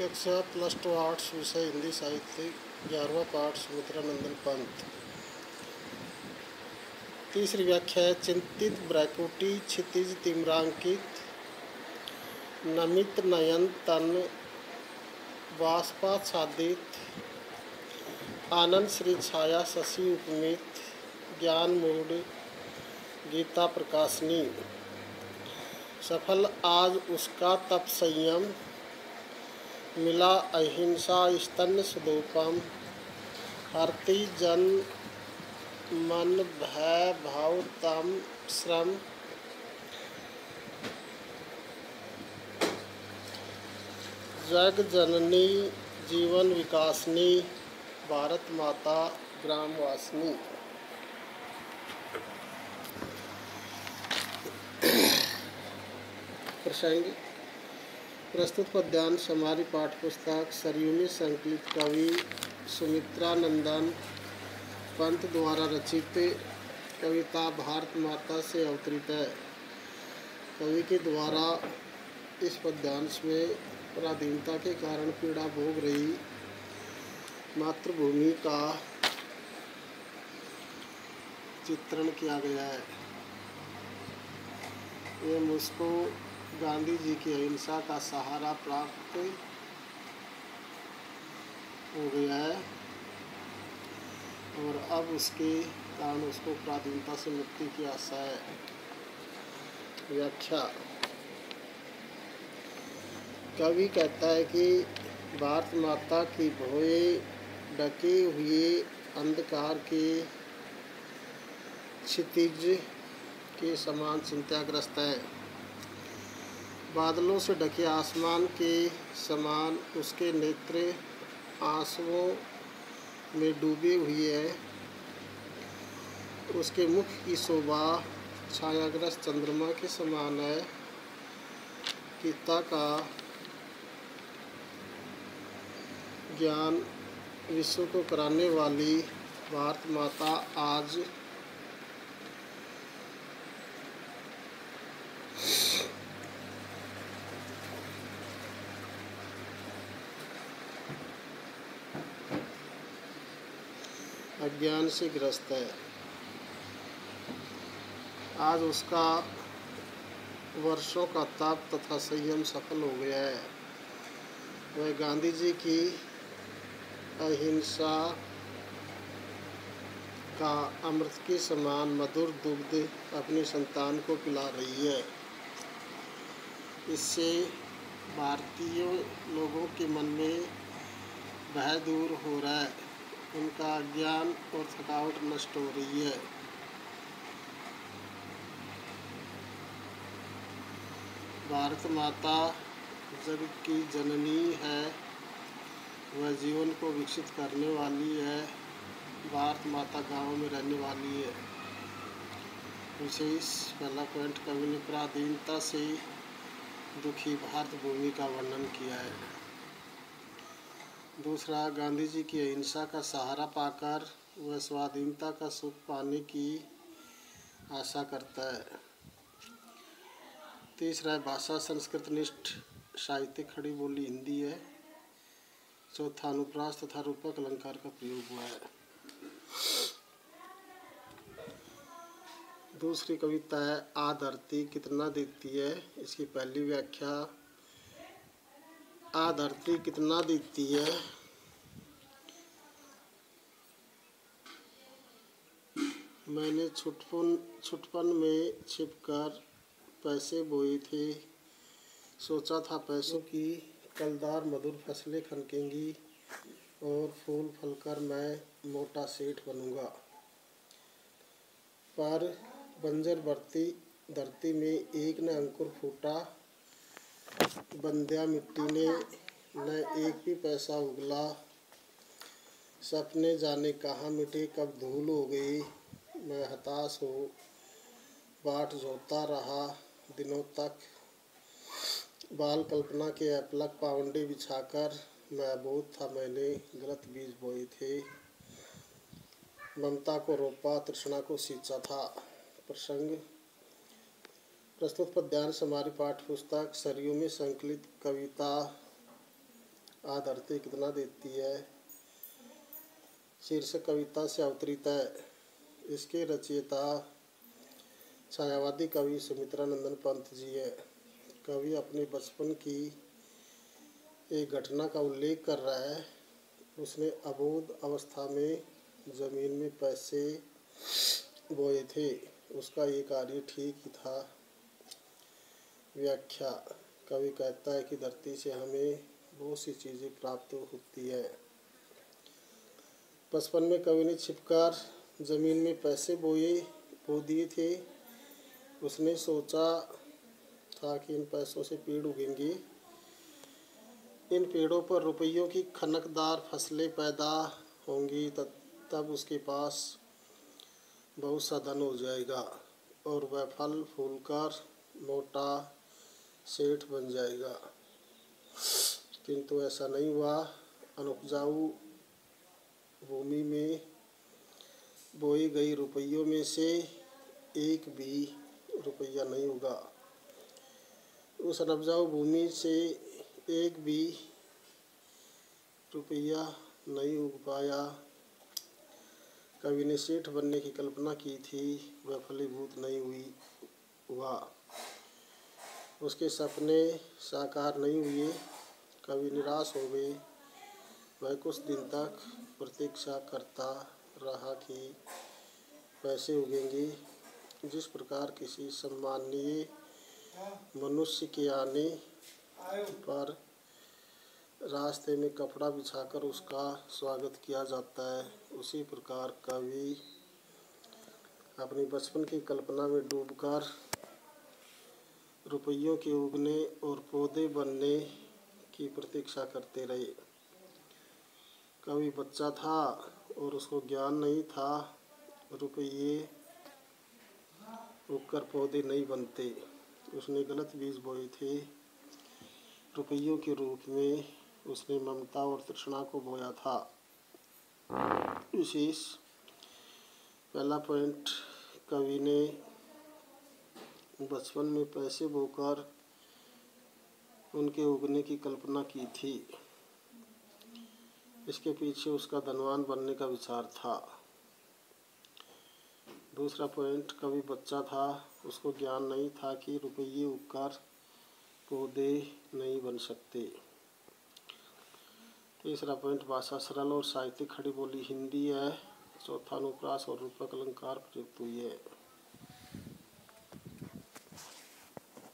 कक्षा +2 आर्ट्स विषय हिंदी साहित्य 11वां पाठ सुमित्रानंदन पंत। तीसरी व्याख्या है चिंतित ब्रैकुटी क्षितिज तिम्रांकित नमित नयन तन बाष्पाच्छादित आनंद श्री छाया शशि उपमित ज्ञान मूड गीता प्रकाशनी। सफल आज उसका तप संयम मिला अहिंसा स्तन्य सुदूपम हरती जन मन भय भाव तम श्रम जग जननी जीवन विकासनी भारत माता ग्रामवासिनी। प्रसंग प्रस्तुत पद्यांश हमारी पाठ्यपुस्तक सरयू में संकलित कवि सुमित्रानंदन पंत द्वारा रचित कविता भारत माता से अवतरित है। कवि के द्वारा इस पद्यांश में पराधीनता के कारण पीड़ा भोग रही मातृभूमि का चित्रण किया गया है। ये मुझको गांधी जी की अहिंसा का सहारा प्राप्त हो गया है और अब उसके कारण उसको पराधीनता से मुक्ति की आशा है। व्याख्या कवि कहता है कि भारत माता की भोए ढके हुए अंधकार के क्षितिज के समान चिंताग्रस्त है। बादलों से ढके आसमान के समान उसके नेत्र आंसुओं में डूबे हुए हैं। उसके मुख की शोभा छायाग्रस्त चंद्रमा के समान है। गीता का ज्ञान विश्व को कराने वाली भारत माता आज अज्ञान से ग्रस्त है। आज उसका वर्षों का तप तथा संयम सफल हो गया है। वह गांधी जी की अहिंसा का अमृत के समान मधुर दुग्ध अपनी संतान को पिला रही है। इससे भारतीय लोगों के मन में भय दूर हो रहा है। उनका ज्ञान और थकावट नष्ट हो रही है। भारत माता जग की जननी है। वह जीवन को विकसित करने वाली है। भारत माता गाँव में रहने वाली है। विशेष पहला पॉइंट कवि ने पराधीनता से दुखी भारत भूमि का वर्णन किया है। दूसरा, गांधी जी की अहिंसा का सहारा पाकर वह स्वाधीनता का सुख पाने की आशा करता है। तीसरा, भाषा संस्कृतनिष्ठ साहित्य खड़ी बोली हिंदी है। चौथा, अनुप्रास तथा रूपक अलंकार का प्रयोग हुआ है। दूसरी कविता है आ धरती कितना देती है। इसकी पहली व्याख्या आ धरती कितना देती है। मैंने छुटपन में छिपकर पैसे बोए थे। सोचा था पैसों की कलदार मधुर फसलें खनकेंगी और फूल फलकर मैं मोटा सेठ बनूंगा। पर बंजर धरती में एक न अंकुर फूटा। बंध्या मिट्टी ने न एक भी पैसा उगला। सपने जाने कहाँ मिटे कब धूल हो गई। मैं हताश हो बाट जोता रहा दिनों तक। बाल कल्पना के अपलक पावंडे बिछाकर मैं अबोध था मैंने गलत बीज बोए थे। ममता को रोपा तृष्णा को सींचा था। प्रसंग प्रस्तुत पद्यांश हमारी पाठ्यपुस्तक सरयू में संकलित कविता आधरती कितना देती है। शीर्षक कविता से अवतरित है। इसके रचयिता छायावादी कवि सुमित्रानंदन पंत जी है। कवि अपने बचपन की एक घटना का उल्लेख कर रहा है। उसने अबोध अवस्था में ज़मीन में पैसे बोए थे। उसका ये कार्य ठीक ही था। व्याख्या। कवि कहता है कि धरती से हमें बहुत सी चीज़ें प्राप्त होती है। बचपन में कवि ने छिपकर ज़मीन में पैसे बो दिए थे। उसने सोचा था कि इन पैसों से पेड़ उगेंगे। इन पेड़ों पर रुपयों की खनकदार फसलें पैदा होंगी। तब उसके पास बहुत सा धन हो जाएगा और वह फल फूल कर मोटा सेठ बन जाएगा। किंतु ऐसा नहीं हुआ। अनुपजाऊ भूमि में बोई गई रुपयों में से एक भी रुपया नहीं उगा। उस अनुपजाऊ भूमि से एक भी रुपया नहीं उग पाया। कवि ने सेठ बनने की कल्पना की थी, वह फलीभूत नहीं हुआ। उसके सपने साकार नहीं हुए। कवि निराश हो गए। वह कुछ दिन तक प्रतीक्षा करता रहा कि पैसे उगेंगे। जिस प्रकार किसी सम्मानीय मनुष्य के आने पर रास्ते में कपड़ा बिछाकर उसका स्वागत किया जाता है, उसी प्रकार कवि अपनी बचपन की कल्पना में डूबकर रुपयों के उगने और पौधे बनने की प्रतीक्षा करते रहे। कवि बच्चा था और उसको ज्ञान नहीं था। रुपये उगकर पौधे नहीं बनते। उसने गलत बीज बोए थे। रुपयों के रूप में उसने ममता और तृष्णा को बोया था। विशेष पहला पॉइंट, कवि ने बचपन में पैसे बोकर उनके उगने की कल्पना की थी। इसके पीछे उसका धनवान बनने का विचार था। दूसरा पॉइंट, कवि बच्चा था, उसको ज्ञान नहीं था कि रुपये उगकर पौधे नहीं बन सकते। तीसरा पॉइंट, भाषा सरल और साहित्यिक खड़ी बोली हिंदी है। चौथा, अनुप्रास और रूपक अलंकार प्रयुक्त हुई है।